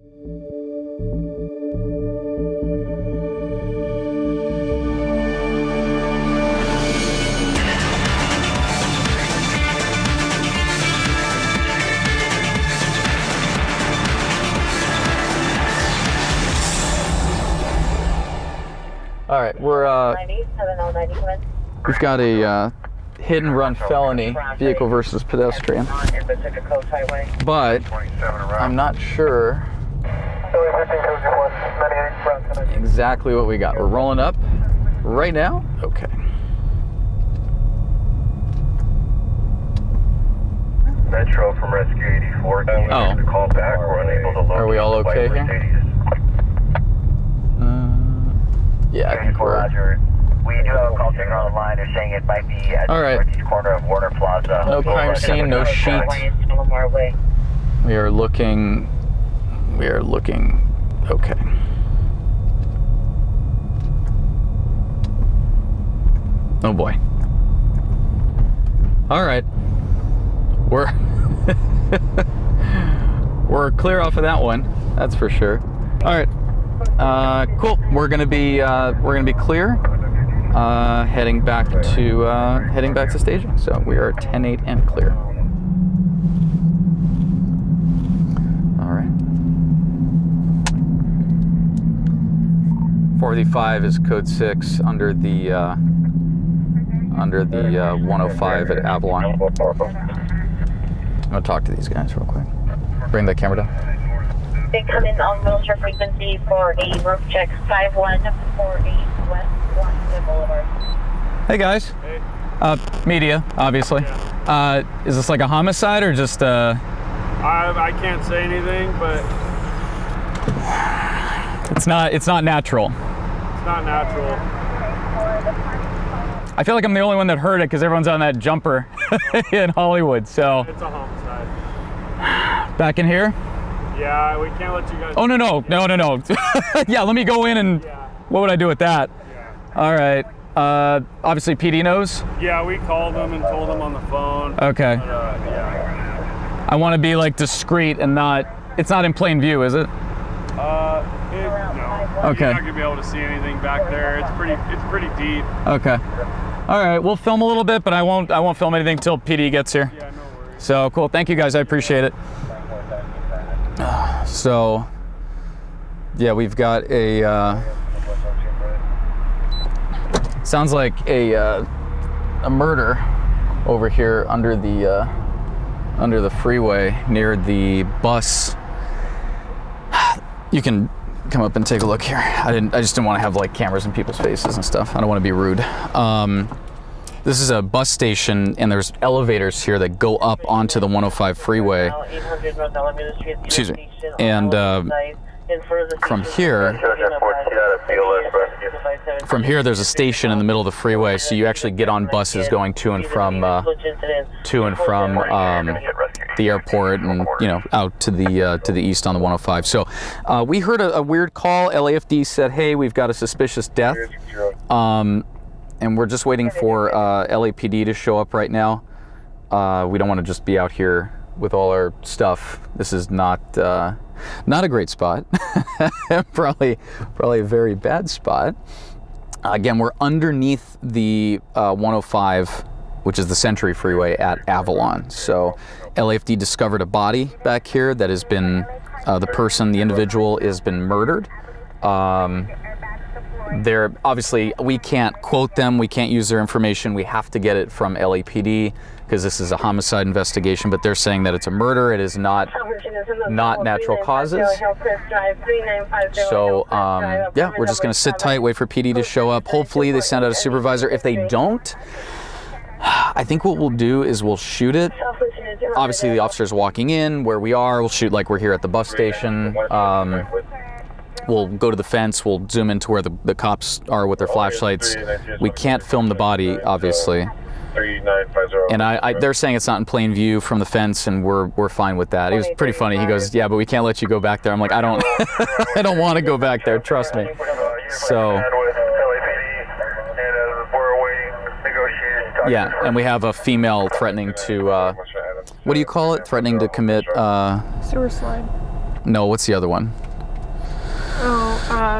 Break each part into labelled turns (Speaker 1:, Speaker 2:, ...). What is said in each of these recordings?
Speaker 1: All right, we've got a hit and run felony, vehicle versus pedestrian, but I'm not sure exactly what we got. We're rolling up right now. Okay.
Speaker 2: Metro from Rescue 84.
Speaker 1: Oh.
Speaker 2: Call back. We're unable to locate.
Speaker 1: Are we all okay here? Yeah, I think we're.
Speaker 2: Roger. We do have a call taker on the line. They're saying it might be at the northeast corner of Warner Plaza.
Speaker 1: No crime scene, no sheet. We are looking okay. Oh boy. All right. We're clear off of that one. That's for sure. All right. Cool. We're gonna be clear. Heading back to staging. So we are 10-8 and clear. All right. 485 is code 6 under the 105 at Avalon. I'm gonna talk to these guys real quick. Bring the camera down.
Speaker 3: They come in on Wilshire frequency for a roof check 5148 West Washington Boulevard.
Speaker 1: Hey guys.
Speaker 4: Hey.
Speaker 1: Media, obviously.
Speaker 4: Yeah.
Speaker 1: Is this like a homicide or just
Speaker 4: I can't say anything, but
Speaker 1: It's not natural.
Speaker 4: it's not natural.
Speaker 1: I feel like I'm the only one that heard it because everyone's on that jumper in Hollywood. So
Speaker 4: It's a homicide.
Speaker 1: back in here.
Speaker 4: Yeah, we can't let you guys.
Speaker 1: Oh no. Yeah, let me go in and
Speaker 4: Yeah.
Speaker 1: what would I do with that?
Speaker 4: Yeah.
Speaker 1: All right. Obviously PD knows.
Speaker 4: Yeah, we called them and told them on the phone.
Speaker 1: Okay.
Speaker 4: But, yeah.
Speaker 1: I want to be like discreet and not. It's not in plain view, is it?
Speaker 4: No.
Speaker 1: Okay.
Speaker 4: You're not gonna be able to see anything back there. It's pretty deep.
Speaker 1: Okay. All right. We'll film a little bit, but I won't film anything till PD gets here.
Speaker 4: Yeah, no worries.
Speaker 1: So cool. Thank you guys. I appreciate it. So, yeah, we've got a. Sounds like a murder over here under the freeway near the bus. You can come up and take a look here. I just didn't want to have like cameras in people's faces and stuff. I don't want to be rude. This is a bus station, and there's elevators here that go up onto the 105 freeway. Excuse me. And from here, there's a station in the middle of the freeway, so you actually get on buses going to and from the airport and out to the east on the 105. So we heard a weird call. LAFD said, "Hey, we've got a suspicious death." And we're just waiting for LAPD to show up right now. We don't want to just be out here with all our stuff. This is not a great spot. probably a very bad spot. Again, we're underneath the 105, which is the Century Freeway at Avalon. So LAFD discovered a body back here that has been, the individual has been murdered. They're obviously, we can't quote them, we can't use their information, we have to get it from LAPD because this is a homicide investigation, but they're saying that it's a murder, it is not natural causes. So yeah, we're just gonna sit tight, wait for PD to show up. Hopefully they send out a supervisor. If they don't, I think what we'll do is we'll shoot it. Obviously the officer's walking in where we are, we'll shoot like we're here at the bus station. We'll go to the fence, we'll zoom into where the cops are with their flashlights. We can't film the body, obviously. And they're saying it's not in plain view from the fence, and we're fine with that. He was pretty funny. He goes, "Yeah, but we can't let you go back there." I'm like, I don't want to go back there, trust me. So yeah, and we have a female threatening to, what do you call it? Threatening to commit,
Speaker 5: sewer slide.
Speaker 1: No, what's the other one?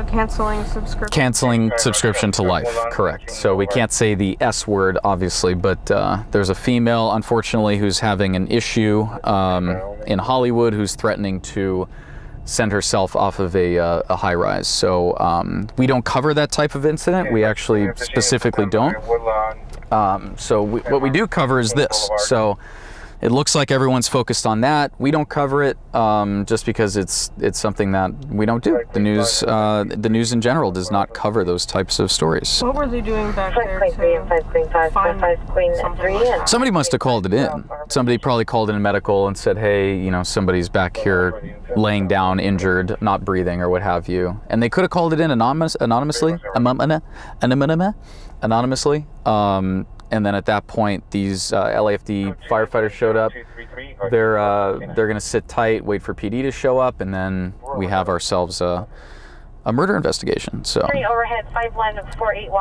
Speaker 5: Canceling subscription.
Speaker 1: Canceling subscription to Life, correct. So we can't say the S word, obviously, but there's a female, unfortunately, who's having an issue in Hollywood who's threatening to send herself off of a high rise. So we don't cover that type of incident. We actually specifically don't. What we do cover is this. So it looks like everyone's focused on that. We don't cover it just because it's something that we don't do. The news in general does not cover those types of stories.
Speaker 5: What were they doing back there to
Speaker 1: Somebody must have called it in. Somebody probably called in medical and said, hey, you know, somebody's back here laying down, injured, not breathing, or what have you. And they could have called it in anonymously. And then at that point, these LAFD firefighters showed up. They're going to sit tight, wait for PD to show up, and then we have ourselves a murder investigation. So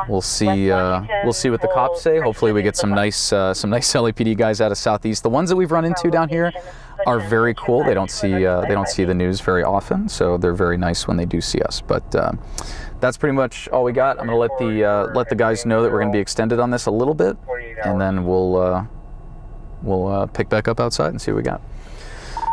Speaker 1: we'll see what the cops say. Hopefully, we get some nice LAPD guys out of Southeast. The ones that we've run into down here are very cool. They don't see the news very often, so they're very nice when they do see us. But that's pretty much all we got. I'm going to let the guys know that we're going to be extended on this a little bit, and then we'll pick back up outside and see what we got.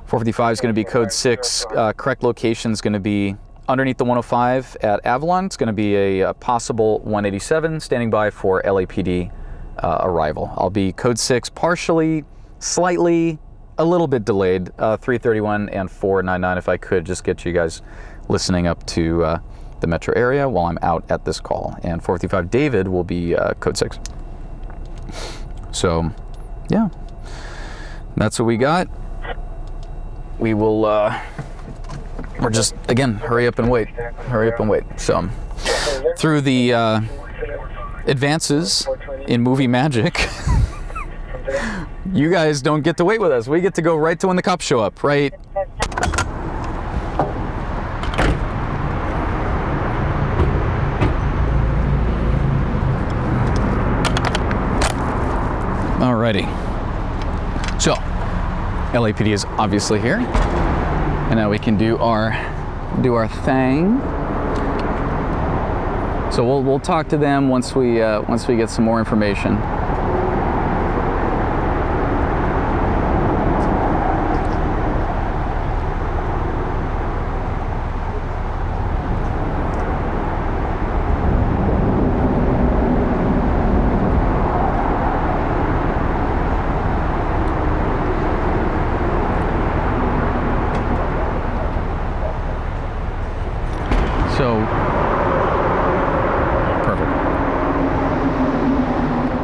Speaker 1: 455 is going to be code 6. Correct location is going to be underneath the 105 at Avalon. It's going to be a possible 187 standing by for LAPD arrival. I'll be code 6 partially, slightly, a little bit delayed, 331 and 499 if I could just get you guys listening up to the metro area while I'm out at this call. And 455 David will be code 6. So, yeah, that's what we got. We will, we're just, again, hurry up and wait. So, through the advances in movie magic, you guys don't get to wait with us. We get to go right to when the cops show up, right? Alrighty. So, LAPD is obviously here, and now we can do our thing. So we'll talk to them once we get some more information. So, perfect.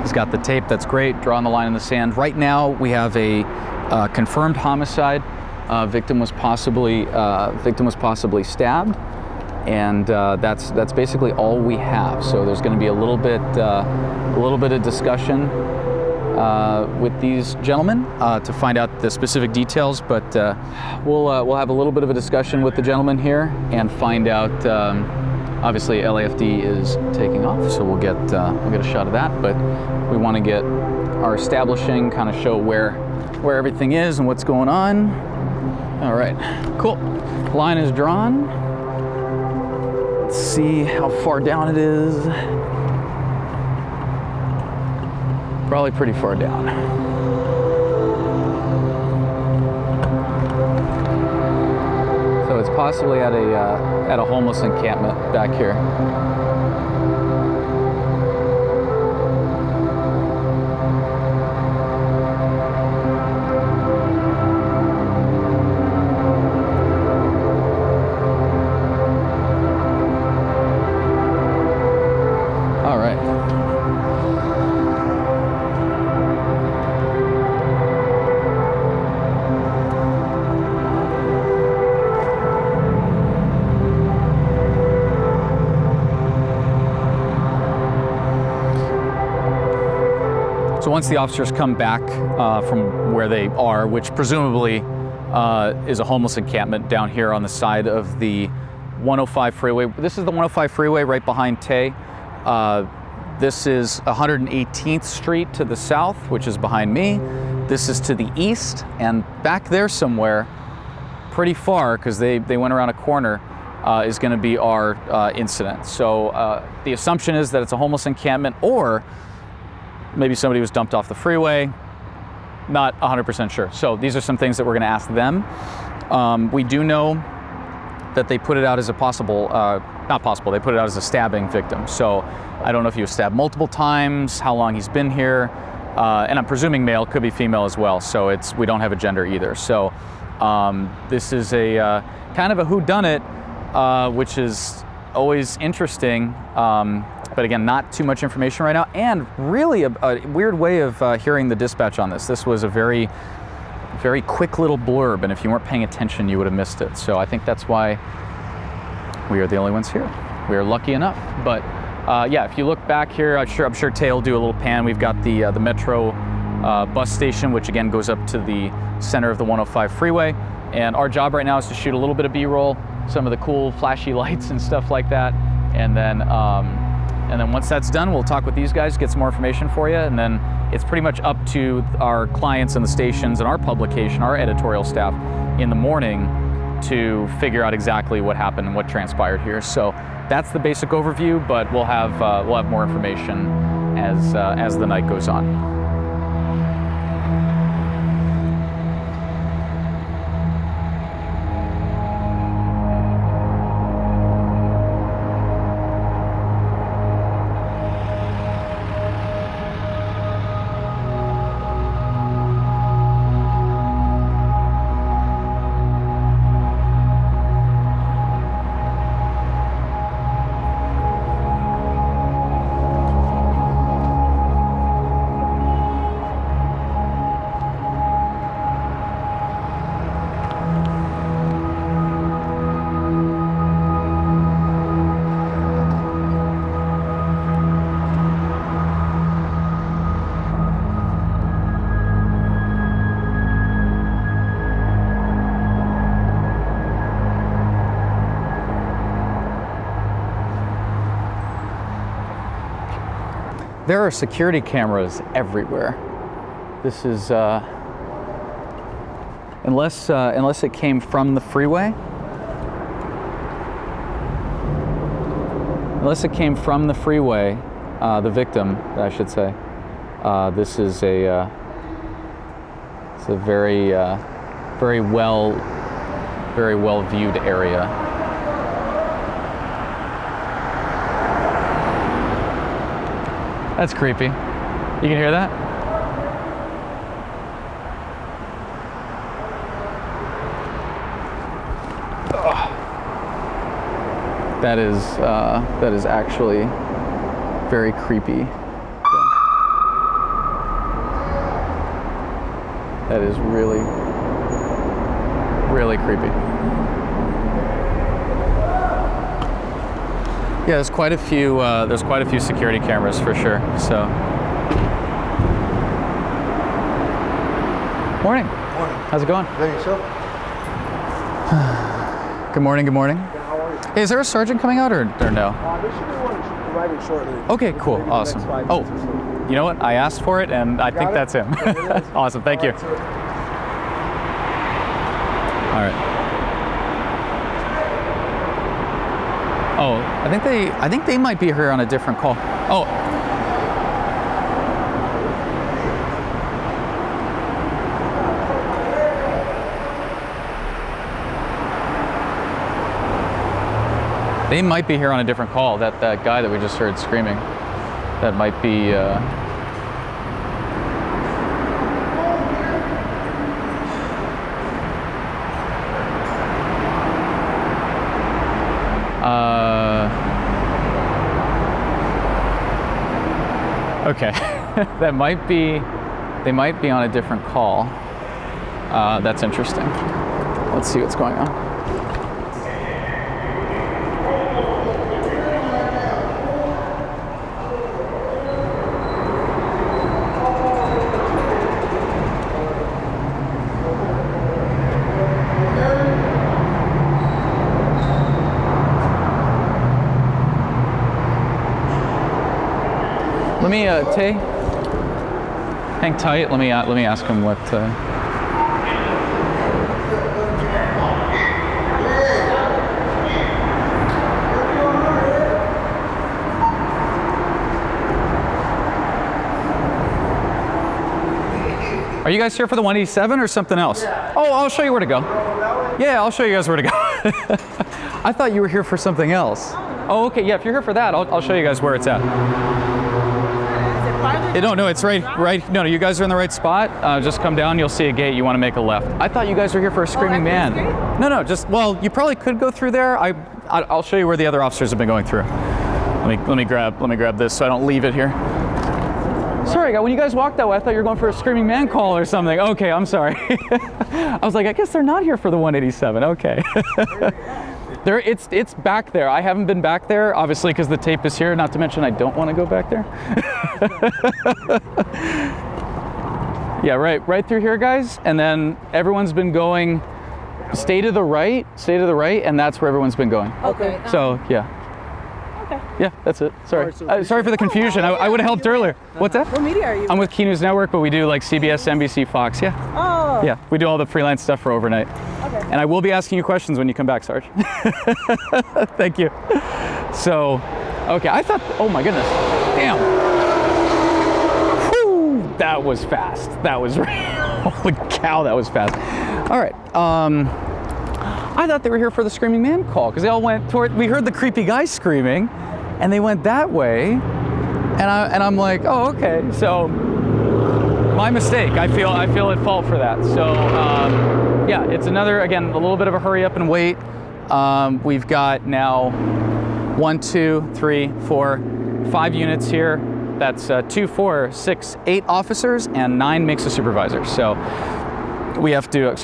Speaker 1: He's got the tape, that's great, drawing the line in the sand. Right now, we have a confirmed homicide. Victim was possibly stabbed, and that's basically all we have. So there's going to be a little bit of discussion with these gentlemen to find out the specific details, but we'll have a little bit of a discussion with the gentleman here and find out. Obviously, LAFD is taking off, so we'll get a shot of that. But we want to get our establishing, kind of show where everything is and what's going on. All right, cool. Line is drawn. Let's see how far down it is. Probably pretty far down. So it's possibly at a homeless encampment back here. All right. So once the officers come back from where they are, which presumably is a homeless encampment down here on the side of the 105 freeway. This is the 105 freeway right behind Tay. This is 118th Street to the south, which is behind me. This is to the east, and back there somewhere, pretty far because they went around a corner, is going to be our incident. So the assumption is that it's a homeless encampment, or maybe somebody was dumped off the freeway. Not 100% sure. So these are some things that we're going to ask them. We do know that they put it out as a possible, not possible, they put it out as a stabbing victim. So I don't know if he was stabbed multiple times, how long he's been here, and I'm presuming male, could be female as well. So we don't have a gender either. So this is a kind of a whodunit, which is always interesting. But again, not too much information right now, and really a weird way of hearing the dispatch on this. This was a very, very quick little blurb, and if you weren't paying attention, you would have missed it. So I think that's why we are the only ones here. We are lucky enough. But yeah, if you look back here, I'm sure Tay will do a little pan. We've got the Metro bus station, which again goes up to the center of the 105 freeway. And our job right now is to shoot a little bit of B-roll, some of the cool flashy lights and stuff like that, and then once that's done, we'll talk with these guys, get some more information for you, and then it's pretty much up to our clients and the stations and our publication, our editorial staff, in the morning to figure out exactly what happened and what transpired here. So that's the basic overview, but we'll have more information as the night goes on. There are security cameras everywhere. This is, unless it came from the freeway. Unless it came from the freeway, the victim, I should say. This is it's a very well viewed area. That's creepy. You can hear that? Ugh. That is actually very creepy. That is really, really creepy. Yeah, there's quite a few security cameras for sure. So, morning.
Speaker 6: Morning.
Speaker 1: How's it going?
Speaker 6: Good, yourself?
Speaker 1: Good morning. Good morning.
Speaker 6: How are you?
Speaker 1: Hey, is there a sergeant coming out or no?
Speaker 6: There should be one arriving shortly.
Speaker 1: Okay, cool,
Speaker 6: Maybe
Speaker 1: awesome.
Speaker 6: the next 5
Speaker 1: Oh,
Speaker 6: minutes or so.
Speaker 1: you know what? I asked for it, and I think that's him. Awesome. Thank you.
Speaker 6: All right, so
Speaker 1: All right. Oh, I think they might be here on a different call. Oh. They might be here on a different call. That guy that we just heard screaming. That might be okay. They might be on a different call. That's interesting. Let's see what's going on. Let me, Tay, hang tight. Let me ask him what. Are you guys here for the 187 or something else? Oh, I'll show you where to go. Yeah, I'll show you guys where to go. I thought you were here for something else. Oh, okay. Yeah, if you're here for that, I'll show you guys where it's at. No, it's right. No, you guys are in the right spot. Just come down. You'll see a gate. You want to make a left. I thought you guys were here for a screaming man. No, well, you probably could go through there. I'll show you where the other officers have been going through. Let me grab this so I don't leave it here. Sorry, when you guys walked that way, I thought you were going for a screaming man call or something. Okay, I'm sorry. I was like, I guess they're not here for the 187. Okay. It's back there. I haven't been back there, obviously, because the tape is here. Not to mention, I don't want to go back there. Yeah, right through here, guys. And then everyone's been going. Stay to the right, and that's where everyone's been going.
Speaker 5: Okay.
Speaker 1: So yeah.
Speaker 5: Okay.
Speaker 1: Yeah, that's it. Sorry. Sorry for the confusion. I would have helped earlier. What's that?
Speaker 5: What media are you?
Speaker 1: I'm with Key News Network, but we do like CBS, NBC, Fox. Yeah.
Speaker 5: Oh.
Speaker 1: Yeah, we do all the freelance stuff for overnight.
Speaker 5: Okay.
Speaker 1: And I will be asking you questions when you come back, Sarge. Thank you. So, okay, I thought, oh my goodness. Damn. Whew, that was fast. That was, holy cow, that was fast. All right. I thought they were here for the screaming man call because they all went toward, we heard the creepy guy screaming and they went that way. And I'm like, oh, okay. So my mistake. I feel at fault for that. So yeah, it's another, again, a little bit of a hurry up and wait. We've got now 1, 2, 3, 4, 5 units here. That's 2, 4, 6, 8 officers and 9 makes a supervisor. So we have to,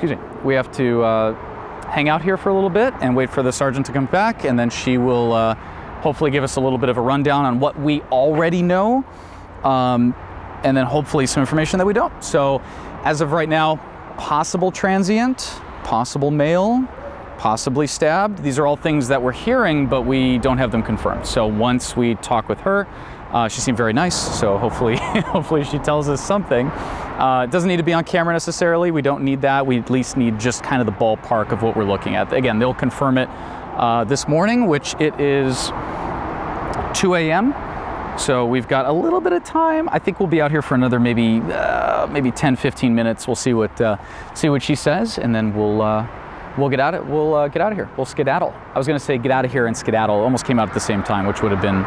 Speaker 1: hang out here for a little bit and wait for the sergeant to come back, and then she will hopefully give us a little bit of a rundown on what we already know, and then hopefully some information that we don't. So as of right now, possible transient, possible male, possibly stabbed. These are all things that we're hearing, but we don't have them confirmed. So once we talk with her, she seemed very nice, so hopefully she tells us something. It doesn't need to be on camera necessarily. We don't need that. We at least need just kind of the ballpark of what we're looking at. Again, they'll confirm it this morning, which it is 2 a.m. So we've got a little bit of time. I think we'll be out here for another maybe 10, 15 minutes. We'll see what she says, and then we'll get out of here. We'll skedaddle. I was going to say get out of here and skedaddle. Almost came out at the same time, which would have been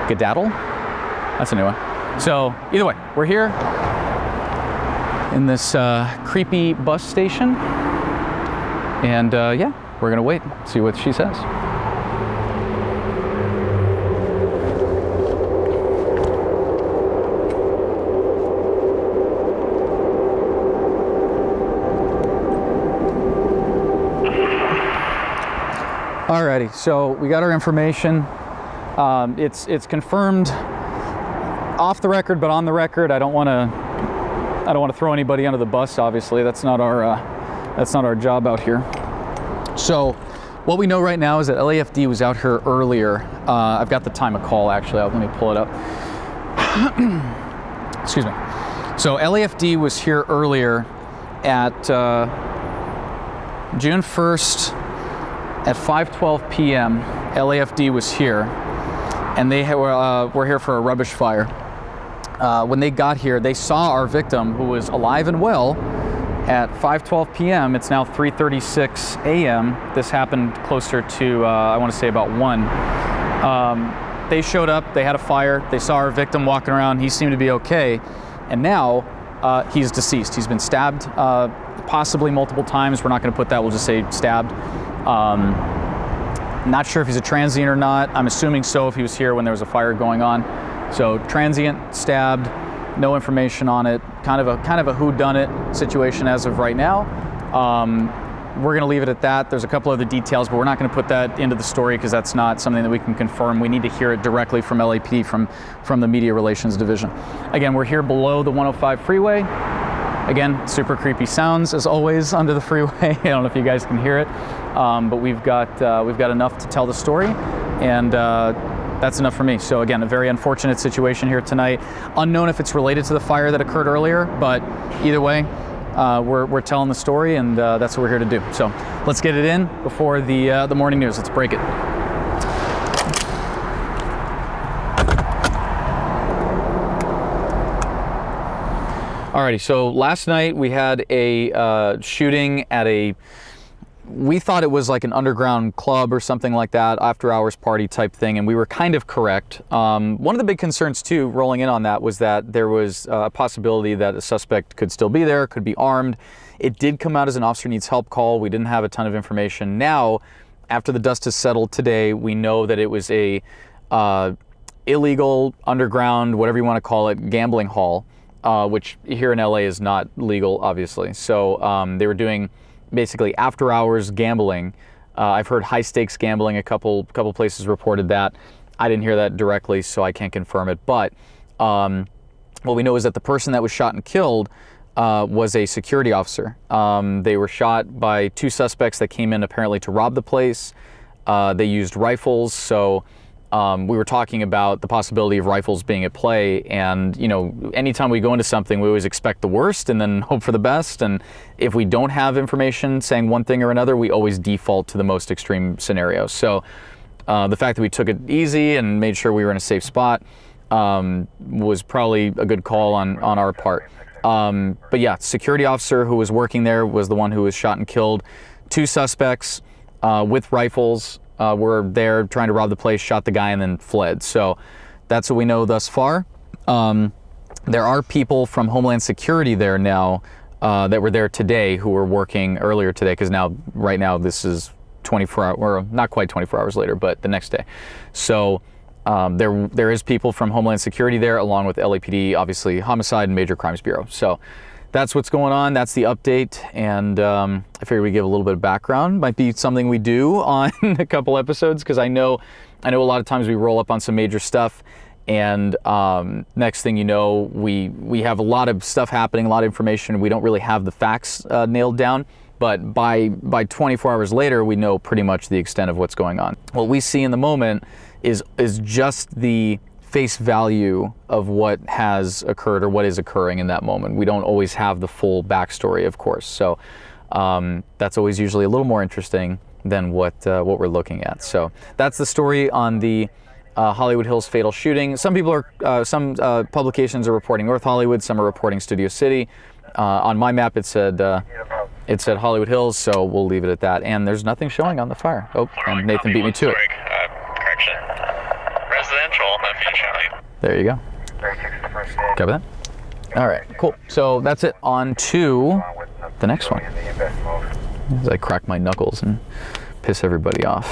Speaker 1: Gedaddle? That's a new one. So either way, we're here in this creepy bus station. And yeah, we're gonna wait, see what she says. Alrighty, so we got our information. It's confirmed off the record, but on the record, I don't want to throw anybody under the bus. Obviously, that's not our job out here. So, what we know right now is that LAFD was out here earlier. I've got the time of call actually. Let me pull it up. Excuse me. So LAFD was here earlier at June 1st at 5:12 p.m. LAFD was here. And they were here for a rubbish fire. When they got here, they saw our victim, who was alive and well, at 5:12 p.m. It's now 3:36 a.m. This happened closer to, I want to say about 1. They showed up, they had a fire, they saw our victim walking around, he seemed to be okay, and now he's deceased. He's been stabbed, possibly multiple times. We're not going to put that, we'll just say stabbed. Not sure if he's a transient or not. I'm assuming so if he was here when there was a fire going on. So transient, stabbed, no information on it. Kind of a whodunit situation as of right now. We're going to leave it at that. There's a couple other details, but we're not going to put that into the story because that's not something that we can confirm. We need to hear it directly from LAPD, from the Media Relations Division. Again, we're here below the 105 freeway. Again, super creepy sounds as always under the freeway. I don't know if you guys can hear it, but we've got enough to tell the story, and that's enough for me. So again, a very unfortunate situation here tonight. Unknown if it's related to the fire that occurred earlier, but either way, we're telling the story, and that's what we're here to do. So let's get it in before the morning news. Let's break it. Alrighty, so last night we had a shooting at we thought it was like an underground club or something like that, after hours party type thing, and we were kind of correct. One of the big concerns too, rolling in on that, was that there was a possibility that a suspect could still be there, could be armed. It did come out as an officer needs help call. We didn't have a ton of information. Now, after the dust has settled today, we know that it was a illegal underground, whatever you want to call it, gambling hall, which here in LA is not legal, obviously. So they were doing basically after hours gambling. I've heard high stakes gambling. A couple places reported that. I didn't hear that directly, so I can't confirm it. But what we know is that the person that was shot and killed was a security officer. They were shot by two suspects that came in apparently to rob the place. They used rifles, so we were talking about the possibility of rifles being at play, and you know, anytime we go into something, we always expect the worst and then hope for the best. And if we don't have information saying one thing or another, we always default to the most extreme scenario. So the fact that we took it easy and made sure we were in a safe spot was probably a good call on our part. But yeah, security officer who was working there was the one who was shot and killed. Two suspects with rifles were there trying to rob the place, shot the guy, and then fled. So that's what we know thus far. There are people from Homeland Security there now that were there today who were working earlier today, because right now this is 24 hours, or not quite 24 hours later, but the next day. So there is people from Homeland Security there, along with LAPD, obviously Homicide and Major Crimes Bureau. So that's what's going on. That's the update. And I figured we'd give a little bit of background. Might be something we do on a couple episodes, because I know a lot of times we roll up on some major stuff, and next thing you know, we have a lot of stuff happening, a lot of information. We don't really have the facts nailed down. But by 24 hours later, we know pretty much the extent of what's going on. What we see in the moment is just the face value of what has occurred or what is occurring in that moment. We don't always have the full backstory, of course. So that's always usually a little more interesting than what we're looking at. So that's the story on the Hollywood Hills fatal shooting. Some publications are reporting North Hollywood, some are reporting Studio City. On my map, it said Hollywood Hills, so we'll leave it at that. And there's nothing showing on the fire. Oh, and Nathan beat me to it.
Speaker 7: Correction. Residential, unfortunately.
Speaker 1: There you go. Copy that. All right, cool. So that's it. On to the next one. As I crack my knuckles and piss everybody off.